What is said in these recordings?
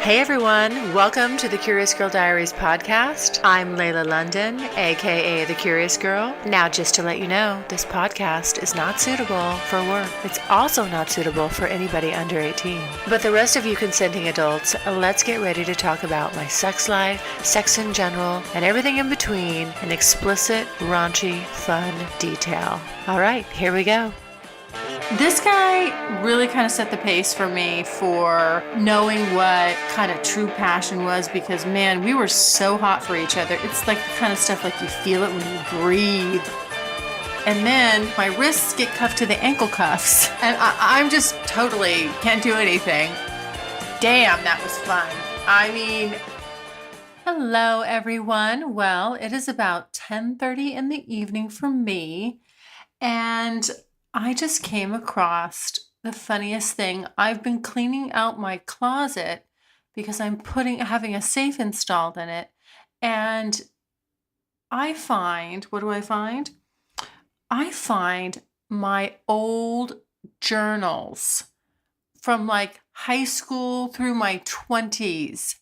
Hey everyone, welcome to the Curious Girl Diaries podcast. I'm Layla London, aka The Curious Girl. Now, just to let you know, this podcast is not suitable for work. It's also not suitable for anybody under 18. But the rest of you consenting adults, let's get ready to talk about my sex life, sex in general, and everything in between in explicit, raunchy, fun detail. All right, here we go. This guy really kind of set the pace for me for knowing what kind of true passion was because, man, we were so hot for each other. It's like the kind of stuff like you feel it when you breathe. And then my wrists get cuffed to the ankle cuffs and I'm just totally can't do anything. Damn, that was fun. I mean, hello everyone. Well, it is about 10:30 in the evening for me and I just came across the funniest thing. I've been cleaning out my closet because I'm having a safe installed in it. And I find, what do I find? I find my old journals from like high school through my 20s.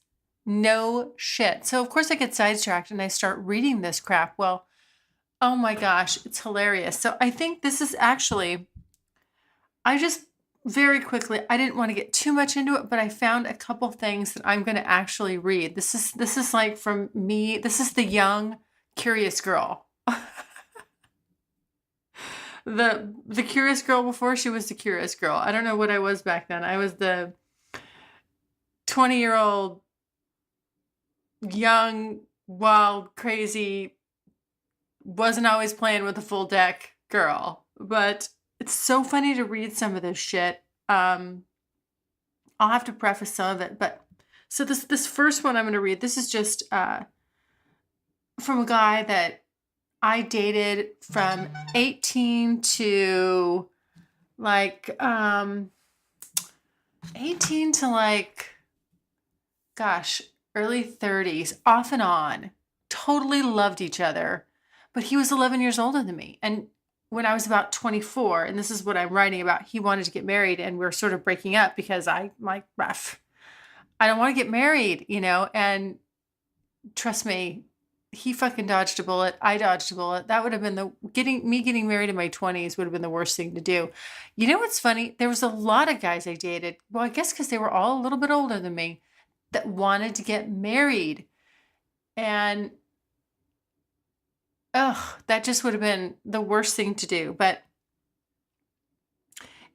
No shit. So of course I get sidetracked and I start reading this crap. Well, oh my gosh, it's hilarious. So I think this is actually, I just very quickly, I didn't want to get too much into it, but I found a couple things that I'm going to actually read. This is like from me. This is the young curious girl. The curious girl before she was the curious girl. I don't know what I was back then. I was the 20-year-old young, wild, crazy, wasn't always playing with a full deck girl, but it's so funny to read some of this shit. I'll have to preface some of it, but so this first one I'm going to read, this is just from a guy that I dated from 18 to like 18 to like, gosh, early 30s, off and on. Totally loved each other. But he was 11 years older than me. And when I was about 24, and this is what I'm writing about, he wanted to get married and we're sort of breaking up because I'm like, rough. I don't want to get married, and trust me, he fucking dodged a bullet. I dodged a bullet. That would have been getting married in my 20s would have been the worst thing to do. You know what's funny? There was a lot of guys I dated. Well, I guess because they were all a little bit older than me that wanted to get married. And that just would have been the worst thing to do. But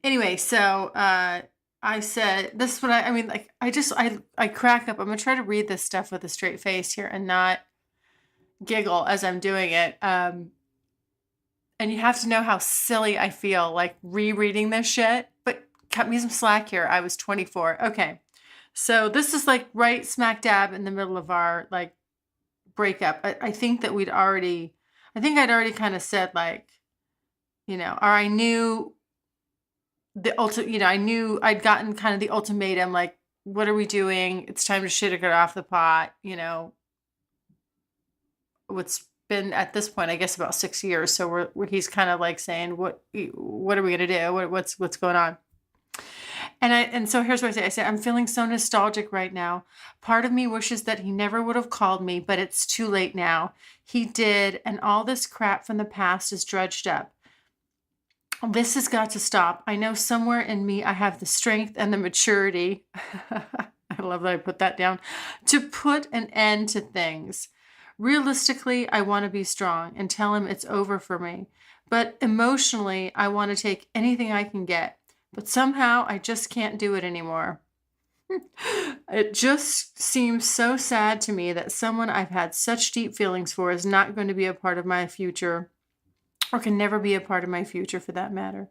anyway, so I said, this is what I mean, like, I crack up. I'm going to try to read this stuff with a straight face here and not giggle as I'm doing it. And you have to know how silly I feel, like rereading this shit. But cut me some slack here. I was 24. Okay. So this is like right smack dab in the middle of our like breakup. I think that I'd already kind of said like, or I knew I knew I'd gotten kind of the ultimatum, like, what are we doing? It's time to shit or get off the pot. What's been at this point, I guess about 6 years. So he's kind of like saying, what are we going to do? What's going on? And so here's what I say. I'm feeling so nostalgic right now. Part of me wishes that he never would have called me, but it's too late now. He did, and all this crap from the past is dredged up. This has got to stop. I know somewhere in me I have the strength and the maturity. I love that I put that down. To put an end to things. Realistically, I want to be strong and tell him it's over for me. But emotionally, I want to take anything I can get. But somehow I just can't do it anymore. It just seems so sad to me that someone I've had such deep feelings for is not going to be a part of my future, or can never be a part of my future for that matter.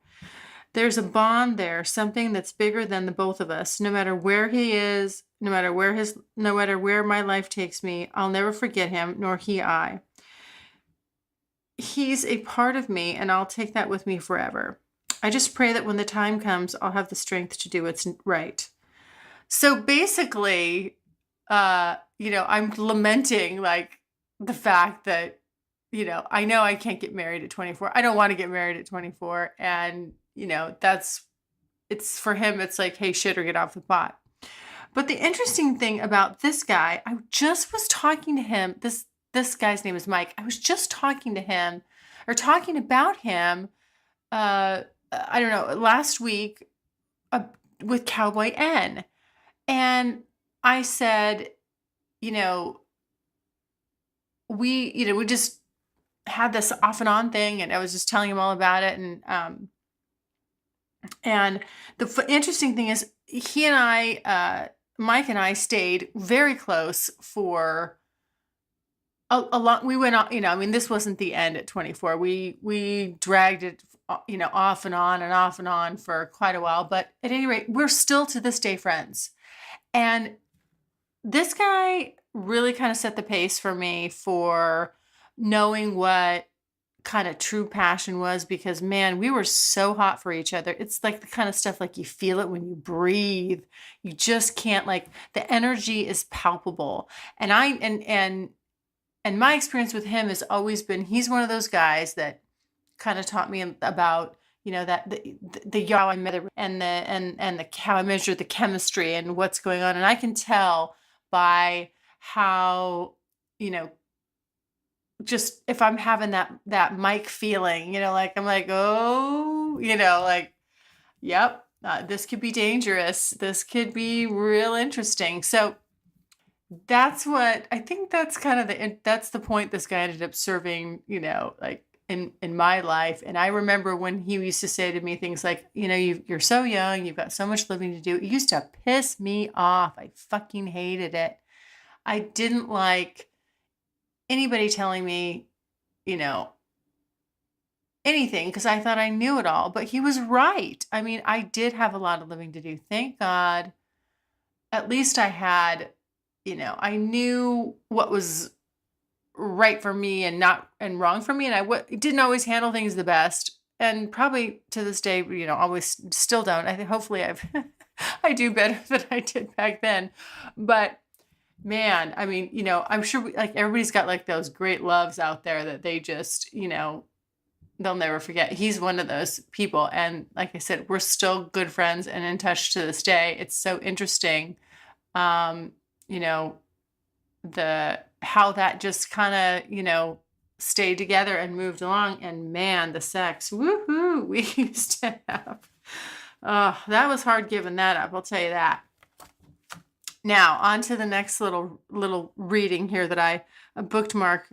There's a bond there, something that's bigger than the both of us. No matter where he is, no matter where my life takes me, I'll never forget him, nor he I. He's a part of me, and I'll take that with me forever. I just pray that when the time comes, I'll have the strength to do what's right. So basically, I'm lamenting like the fact that, I know I can't get married at 24. I don't want to get married at 24. And, it's for him, it's like, hey, shit or get off the pot. But the interesting thing about this guy, I just was talking to him. This guy's name is Mike. I was just talking to him or talking about him. I don't know, last week uh, with Cowboy N, and I said, you know, we just had this off and on thing, and I was just telling him all about it, and the interesting thing is, he and I, Mike and I, stayed very close for a lot. We went on, I mean, this wasn't the end at 24. We dragged it, off and on and off and on for quite a while. But at any rate, we're still to this day friends. And this guy really kind of set the pace for me for knowing what kind of true passion was, because man, we were so hot for each other. It's like the kind of stuff, like, you feel it when you breathe. You just can't, like, the energy is palpable. And and my experience with him has always been, he's one of those guys that kind of taught me about, that the how I met and the how I measured the chemistry and what's going on. And I can tell by how, just if I'm having that Mike feeling, like, I'm like, oh, like, yep, this could be dangerous. This could be real interesting. So that's what I think. That's kind of that's the point this guy ended up serving, like, in my life. And I remember when he used to say to me things like, you're so young, you've got so much living to do. It used to piss me off. I fucking hated it. I didn't like anybody telling me, anything, because I thought I knew it all. But he was right. I mean, I did have a lot of living to do. Thank God. At least I had, I knew what was right for me and wrong for me. And I didn't always handle things the best. And probably to this day, always still don't. I think hopefully I do better than I did back then. But man, I mean, I'm sure like everybody's got like those great loves out there that they just, they'll never forget. He's one of those people. And like I said, we're still good friends and in touch to this day. It's so interesting. How that just kind of, stayed together and moved along. And man, the sex, woohoo, we used to have. Oh, that was hard giving that up. I'll tell you that. Now, on to the next little reading here that I bookmarked,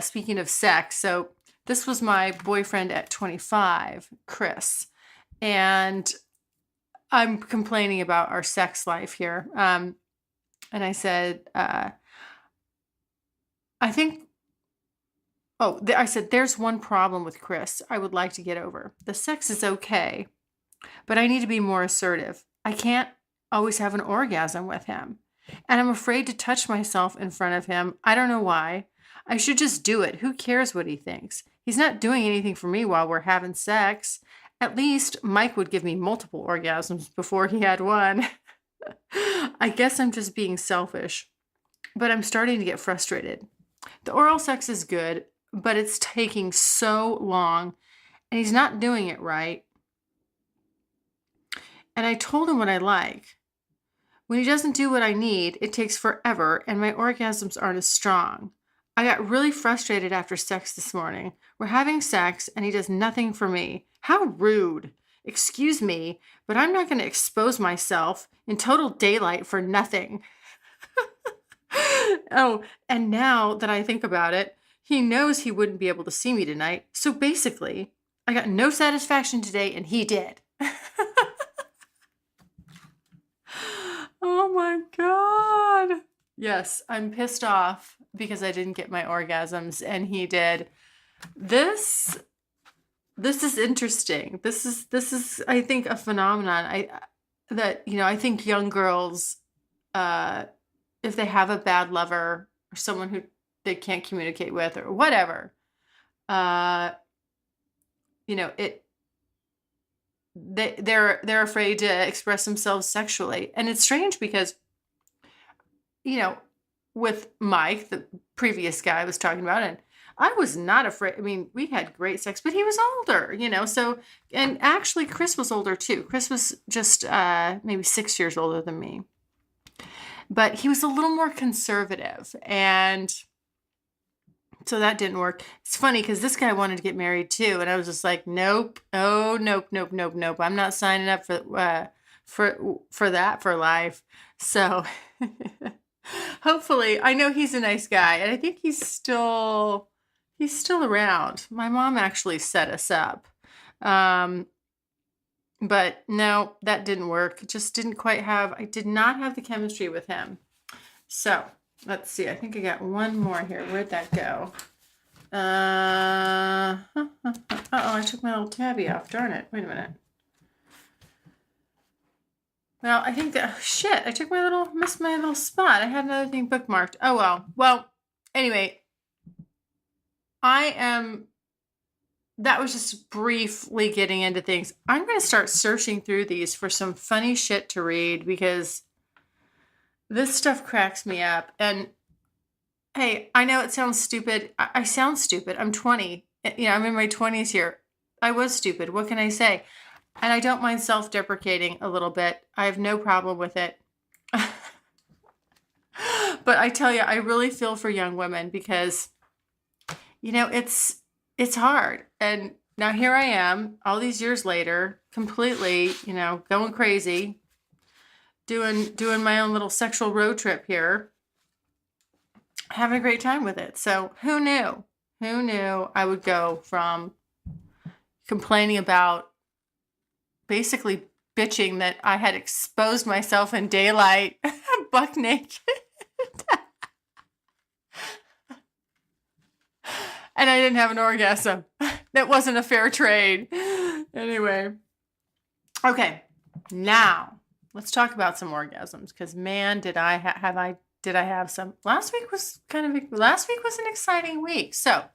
speaking of sex. So this was my boyfriend at 25, Chris. And I'm complaining about our sex life here. And I said, I said, there's one problem with Chris I would like to get over. The sex is okay, but I need to be more assertive. I can't always have an orgasm with him. And I'm afraid to touch myself in front of him. I don't know why. I should just do it. Who cares what he thinks? He's not doing anything for me while we're having sex. At least Mike would give me multiple orgasms before he had one. I guess I'm just being selfish, but I'm starting to get frustrated. The oral sex is good, but it's taking so long, and he's not doing it right. And I told him what I like. When he doesn't do what I need, it takes forever, and my orgasms aren't as strong. I got really frustrated after sex this morning. We're having sex, and he does nothing for me. How rude. Excuse me, but I'm not going to expose myself in total daylight for nothing. Oh, and now that I think about it, he knows he wouldn't be able to see me tonight. So basically, I got no satisfaction today, and he did. Oh my God. Yes, I'm pissed off because I didn't get my orgasms and he did. This is interesting. This is I think a phenomenon. I think young girls, if they have a bad lover or someone who they can't communicate with or whatever, they're afraid to express themselves sexually. And it's strange because, with Mike, the previous guy I was talking about, and I was not afraid. I mean, we had great sex, but he was older, so, and actually Chris was older too. Chris was just maybe 6 years older than me, but he was a little more conservative, and so that didn't work. It's funny because this guy wanted to get married too, and I was just like, nope, oh, nope, nope, nope, nope. I'm not signing up for that for life. So hopefully, I know he's a nice guy, and I think he's still around. My mom actually set us up. But no, that didn't work. It just I did not have the chemistry with him. So let's see. I think I got one more here. Where'd that go? I took my little tabby off. Darn it. Wait a minute. Well, I think shit, missed my little spot. I had another thing bookmarked. Oh, well. Well, anyway, that was just briefly getting into things. I'm going to start searching through these for some funny shit to read because this stuff cracks me up. And hey, I know it sounds stupid. I sound stupid. I'm 20. I'm in my 20s here. I was stupid. What can I say? And I don't mind self-deprecating a little bit. I have no problem with it. But I tell you, I really feel for young women because, it's hard. And now here I am, all these years later, completely, going crazy, doing my own little sexual road trip here, having a great time with it. So who knew? Who knew I would go from complaining about basically bitching that I had exposed myself in daylight, buck naked. And I didn't have an orgasm. That wasn't a fair trade. Anyway. Okay. Now, let's talk about some orgasms. Because man, did I have some. Last week was an exciting week. So,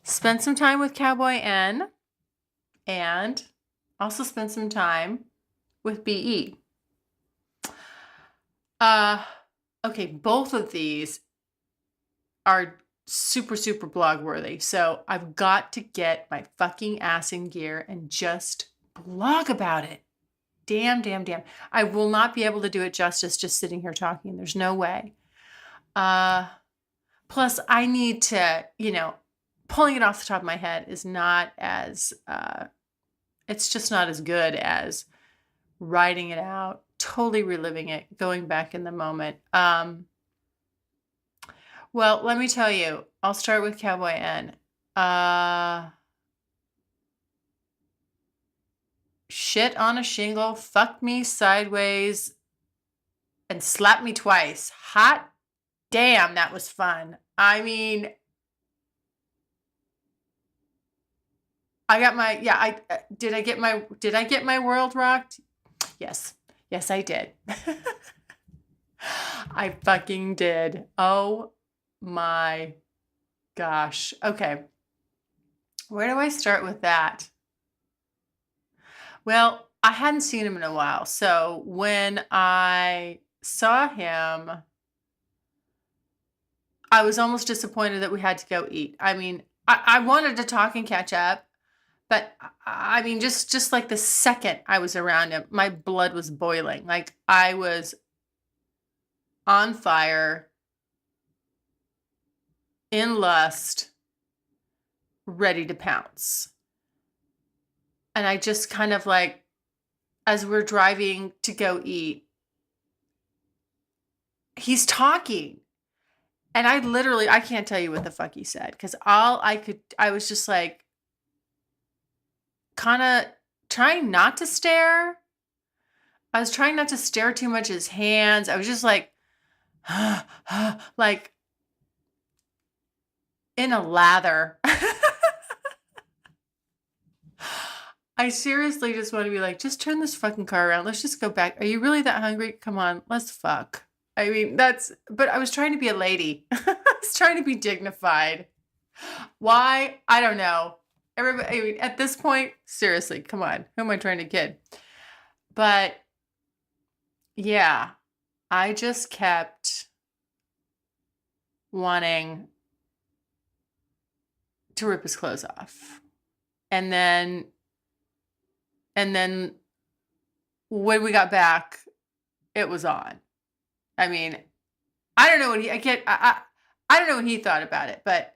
spent some time with Cowboy N. And also spent some time with BE. Okay, both of these are super, super blog worthy. So I've got to get my fucking ass in gear and just blog about it. Damn. I will not be able to do it justice just sitting here talking. There's no way. Plus I need to, pulling it off the top of my head is not as, it's just not as good as writing it out, totally reliving it, going back in the moment. Well, let me tell you, I'll start with Cowboy N. Shit on a shingle, fuck me sideways, and slap me twice. Hot damn, that was fun. I mean, did I get my world rocked? Yes, I did. I fucking did. Oh my gosh. Okay. Where do I start with that? Well, I hadn't seen him in a while. So when I saw him, I was almost disappointed that we had to go eat. I mean, I wanted to talk and catch up, but I mean, just like the second I was around him, my blood was boiling. Like I was on fire, in lust, ready to pounce. And I just kind of like, as we're driving to go eat, he's talking. And I can't tell you what the fuck he said. Because I was just like, kind of trying not to stare. I was trying not to stare too much at his hands. I was just like, like in a lather. I seriously just want to be like, just turn this fucking car around. Let's just go back. Are you really that hungry? Come on, let's fuck. I mean, but I was trying to be a lady. I was trying to be dignified. Why? I don't know. Everybody, I mean, at this point, seriously, come on. Who am I trying to kid? But yeah, I just kept wanting to rip his clothes off. And then when we got back, it was on. I mean, I don't know what I don't know what he thought about it, but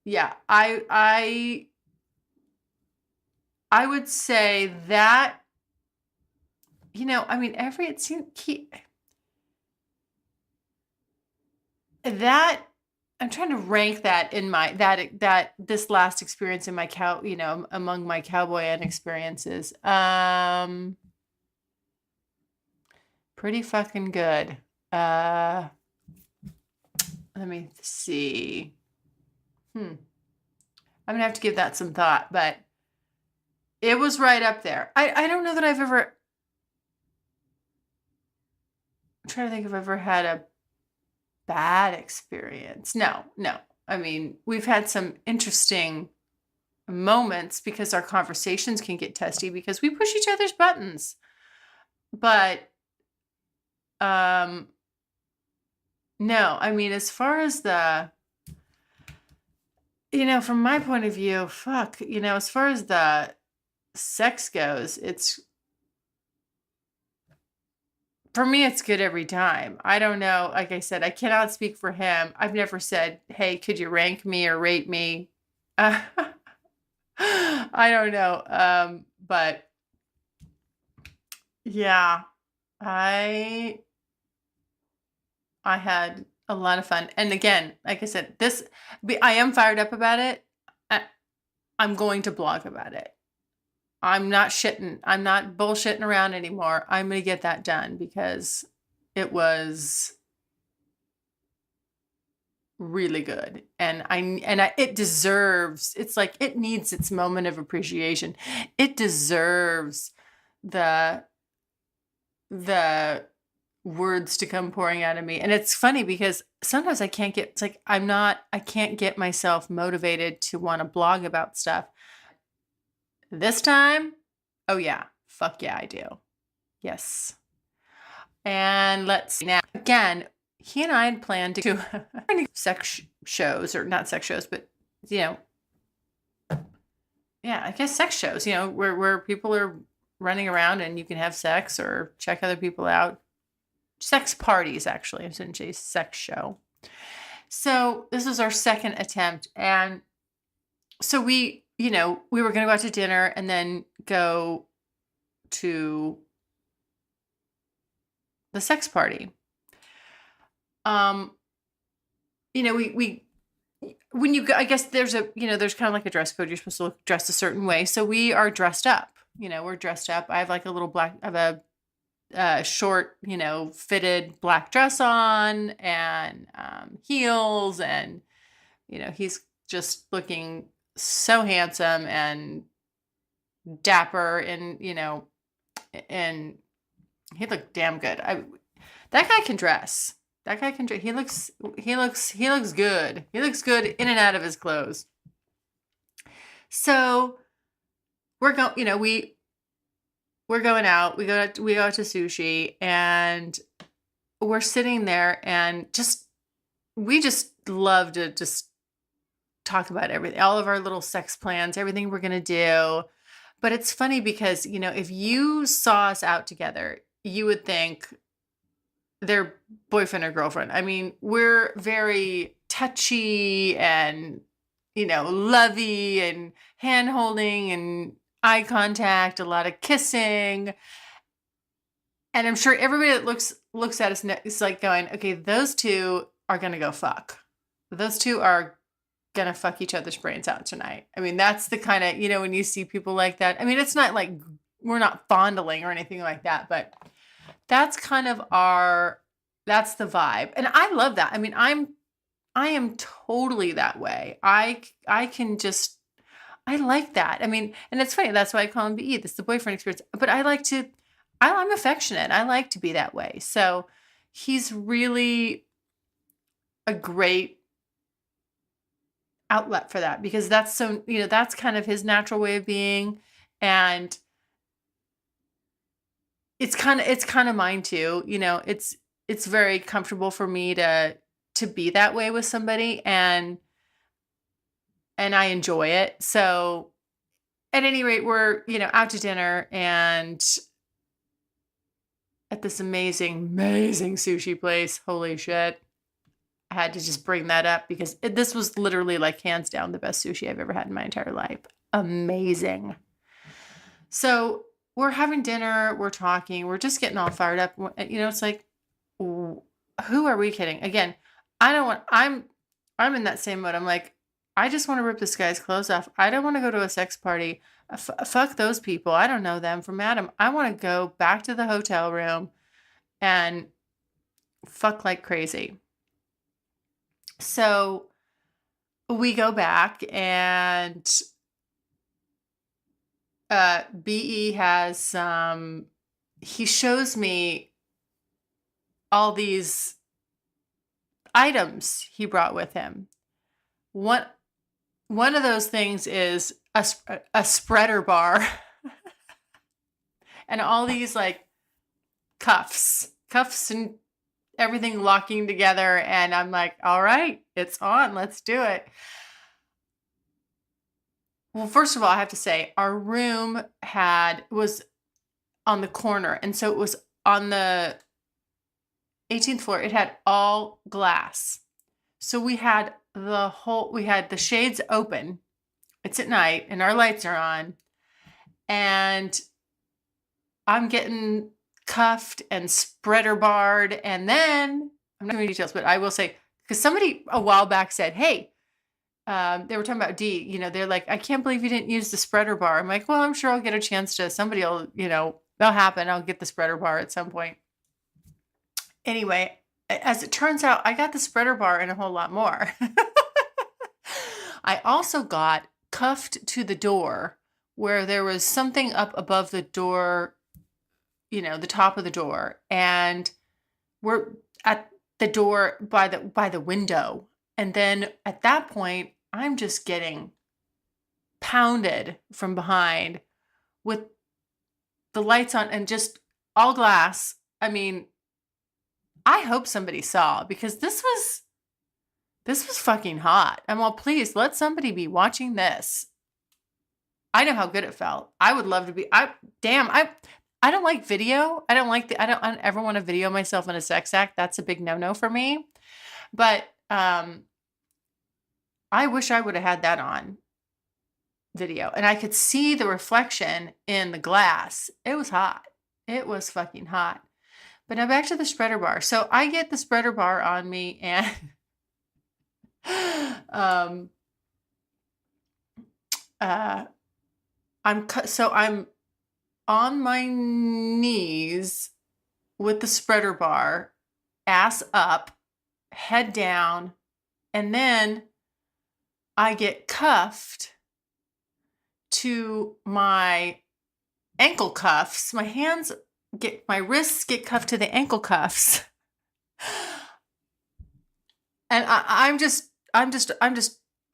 yeah, I would say that, I mean, it seemed that I'm trying to rank that in my that this last experience in my among my Cowboy N experiences. Pretty fucking good. Let me see. I'm gonna have to give that some thought, but it was right up there. I don't know that I've ever. I'm trying to think if I've ever had a bad experience. No. I mean, we've had some interesting moments because our conversations can get testy because we push each other's buttons. But no, I mean, as far as from my point of view, as far as the sex goes, for me, it's good every time. I don't know. Like I said, I cannot speak for him. I've never said, hey, could you rank me or rate me? I don't know. But yeah, I had a lot of fun. And again, like I said, I am fired up about it. I'm going to blog about it. I'm not bullshitting around anymore. I'm going to get that done because it was really good. And it deserves, it's like, it needs its moment of appreciation. It deserves the words to come pouring out of me. And it's funny because sometimes I can't get myself motivated to want to blog about stuff. This time, oh yeah, fuck yeah, I do. Yes. And let's see now. Again, he and I had planned to do sex shows, or not sex shows, but yeah, I guess sex shows, where people are running around and you can have sex or check other people out. Sex parties, actually. I shouldn't say sex show. So this was our second attempt. And so we were going to go out to dinner and then go to the sex party. I guess there's there's kind of like a dress code. You're supposed to look dressed a certain way. So we are dressed up, we're dressed up. I have like a short, fitted black dress on and heels. And, he's just looking so handsome and dapper and and he looked damn good. That guy can dress. He looks good. He looks good in and out of his clothes. So we're going out. We go out to sushi and we're sitting there and we just love to just talk about everything, all of our little sex plans, everything we're going to do. But it's funny because, if you saw us out together, you would think they're boyfriend or girlfriend. I mean, we're very touchy and, lovey and hand holding and eye contact, a lot of kissing. And I'm sure everybody that looks at us is like going, okay, those two are going to go fuck. Those two are going to fuck each other's brains out tonight. I mean, that's the kind of, when you see people like that, I mean, it's not like we're not fondling or anything like that, but that's kind of that's the vibe. And I love that. I mean, I am totally that way. I like that. I mean, and it's funny. That's why I call him BE. This is the boyfriend experience. But I'm affectionate. I like to be that way. So he's really a great outlet for that because that's that's kind of his natural way of being. And it's kind of mine too. It's very comfortable for me to be that way with somebody. And and I enjoy it. So at any rate, we're, out to dinner and at this amazing sushi place. Holy shit. I had to just bring that up because this was literally like hands down the best sushi I've ever had in my entire life. Amazing. So we're having dinner, we're talking, we're just getting all fired up. It's like, who are we kidding? Again, I'm in that same mode. I'm like, I just want to rip this guy's clothes off. I don't want to go to a sex party. Fuck those people. I don't know them from Adam. I want to go back to the hotel room and fuck like crazy. So we go back and BE has he shows me all these items he brought with him. One of those things is a spreader bar and all these like cuffs and everything locking together. And I'm like, all right, it's on. Let's do it. Well, first of all, I have to say our room was on the corner. And so it was on the 18th floor. It had all glass. So we had the shades open. It's at night and our lights are on. And I'm getting cuffed and spreader barred. And then, I'm not going to details, but I will say, because somebody a while back said, hey, they were talking about D, they're like, I can't believe you didn't use the spreader bar. I'm like, well, I'm sure I'll get a chance to, somebody will, that'll happen. I'll get the spreader bar at some point. Anyway, as it turns out, I got the spreader bar and a whole lot more. I also got cuffed to the door where there was something up above the door, the top of the door. And we're at the door by the window. And then at that point, I'm just getting pounded from behind with the lights on and just all glass. I mean, I hope somebody saw because this was fucking hot. And well, please let somebody be watching this. I know how good it felt. I would love to be. I don't like video. I don't ever want to video myself in a sex act. That's a big no-no for me. But I wish I would have had that on video and I could see the reflection in the glass. It was hot. It was fucking hot. But now back to the spreader bar. So I get the spreader bar on me and I'm on my knees with the spreader bar, ass up, head down, and then I get cuffed to my ankle cuffs. My wrists get cuffed to the ankle cuffs. And I'm just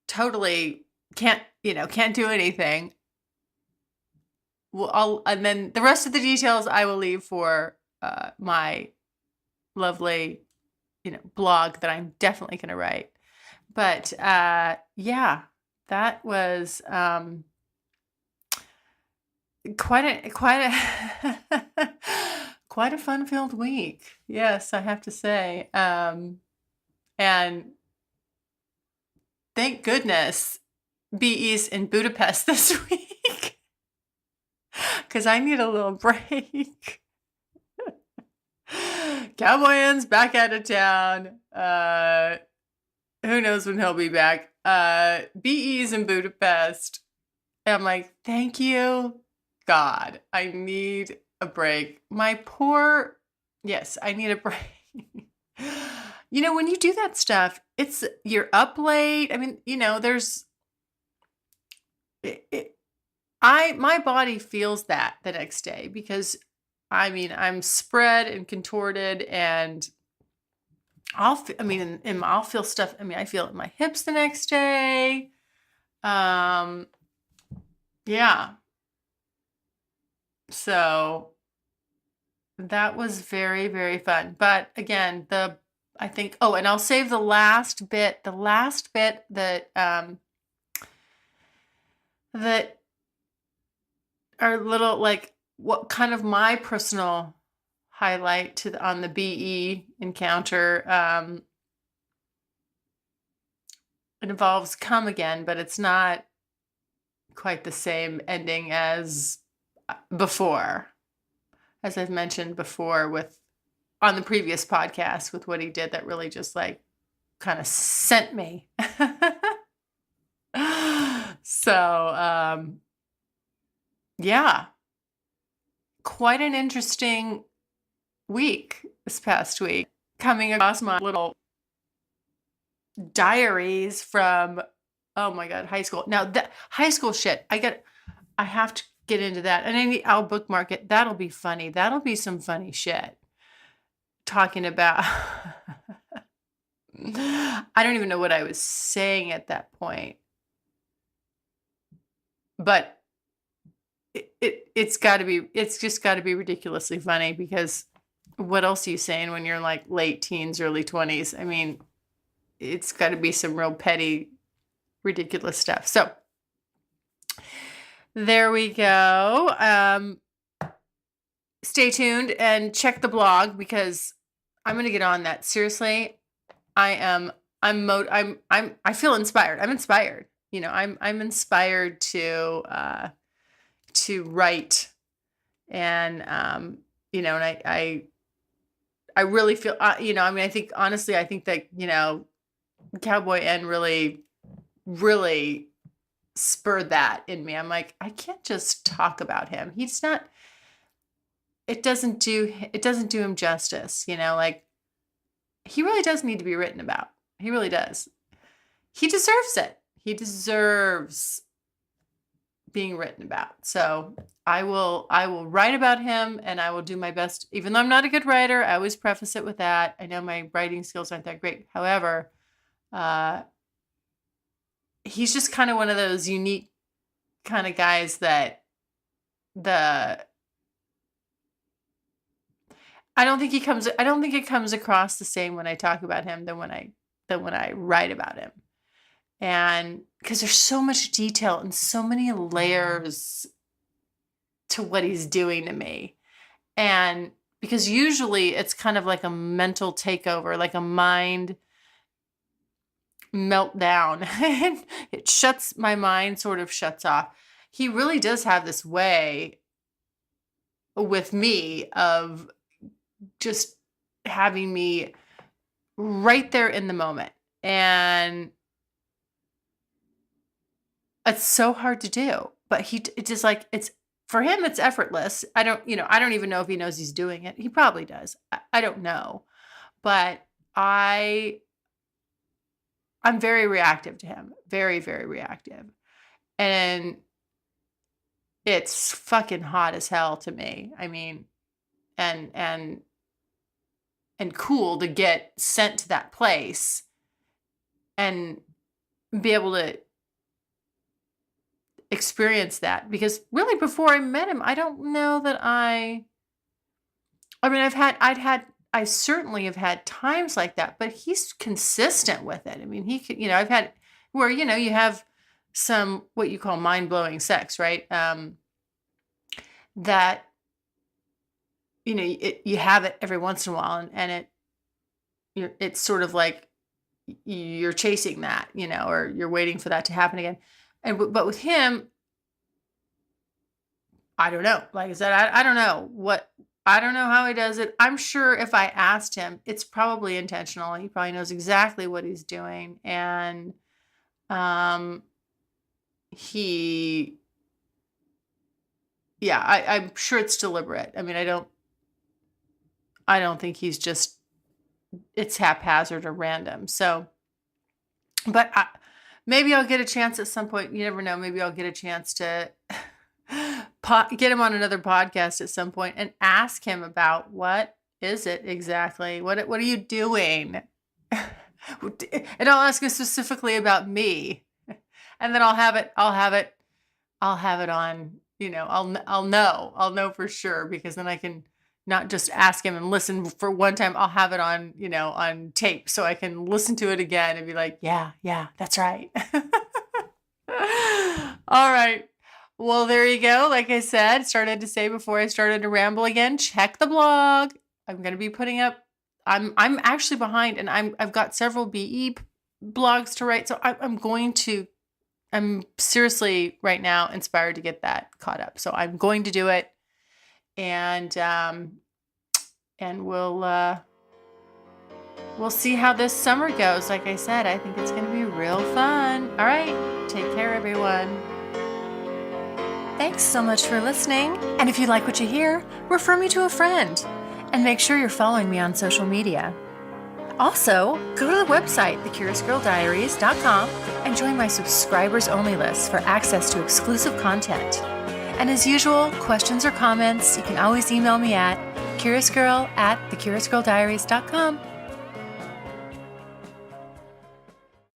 totally can't do anything. Well, and then the rest of the details I will leave for my lovely, blog that I'm definitely going to write. But yeah, that was quite a fun-filled week. Yes, I have to say. And thank goodness BE's in Budapest this week because I need a little break. Cowboy N's back out of town. Who knows when he'll be back? BE's in Budapest. And I'm like, thank you, God. I need a break. Yes, I need a break. When you do that stuff, you're up late. I mean, my body feels that the next day because I'm spread and contorted and I'll feel stuff. I feel it in my hips the next day. Yeah. So that was very, very fun. But again, and I'll save the last bit that that are little, like, what kind of my personal highlight on the BE encounter. It involves come again, but it's not quite the same ending as before, as I've mentioned before on the previous podcast, with what he did that really just like kind of sent me. So, yeah, quite an interesting week this past week, coming across my little diaries from, oh my God, high school. Now, that high school shit, I have to get into that. And I'll bookmark it. That'll be funny. That'll be some funny shit. Talking about, I don't even know what I was saying at that point. But it's just got to be ridiculously funny, because what else are you saying when you're like late teens, early 20s? I mean, it's got to be some real petty, ridiculous stuff. So there we go. Stay tuned and check the blog, because I'm going to get on that. Seriously, I feel inspired. I'm inspired. I'm inspired to write, and and I really feel, I think, honestly, I think that, Cowboy N really, really spurred that in me. I'm like, I can't just talk about him. He's not, it doesn't do him justice, like, he really does need to be written about. He really does. He deserves it. He deserves being written about. So I will write about him, and I will do my best. Even though I'm not a good writer, I always preface it with that. I know my writing skills aren't that great. However, he's just kind of one of those unique kind of guys that I don't think it comes across the same when I talk about him than when I write about him. And because there's so much detail and so many layers to what he's doing to me. And because usually it's kind of like a mental takeover, like a mind meltdown. My mind sort of shuts off. He really does have this way with me of just having me right there in the moment. And it's so hard to do, but it's just like, for him, it's effortless. I don't even know if he knows he's doing it. He probably does. I don't know, but I'm very reactive to him. Very, very reactive. And it's fucking hot as hell to me. I mean, and cool to get sent to that place and be able to experience that, because really before I met him, I don't know that I mean, I certainly have had times like that, but he's consistent with it. I mean, he could, I've had where, you have some, what you call mind-blowing sex, right? That, you have it every once in a while, and it's sort of like you're chasing that, or you're waiting for that to happen again. But with him, I don't know. Like I said, I don't know how he does it. I'm sure if I asked him, it's probably intentional. He probably knows exactly what he's doing. And I'm sure it's deliberate. I mean, I don't think it's haphazard or random. So, but maybe I'll get a chance at some point. You never know. Maybe I'll get a chance to get him on another podcast at some point and ask him about, what is it exactly? What are you doing? And I'll ask him specifically about me, and then I'll have it on, I'll know for sure, because then I can not just ask him and listen for one time. I'll have it on, on tape, so I can listen to it again and be like, yeah, that's right. All right. Well, there you go. Like I said, started to say before I started to ramble again, check the blog. I'm going to be putting up. I'm actually behind, and I've got several BE blogs to write. So I'm seriously right now inspired to get that caught up. So I'm going to do it, and we'll see how this summer goes. Like I said, I think it's going to be real fun. All right. Take care, everyone. Thanks so much for listening. And if you like what you hear, refer me to a friend. And make sure you're following me on social media. Also, go to the website, thecuriousgirldiaries.com, and join my subscribers only list for access to exclusive content. And as usual, questions or comments, you can always email me at curiousgirl@thecuriousgirldiaries.com.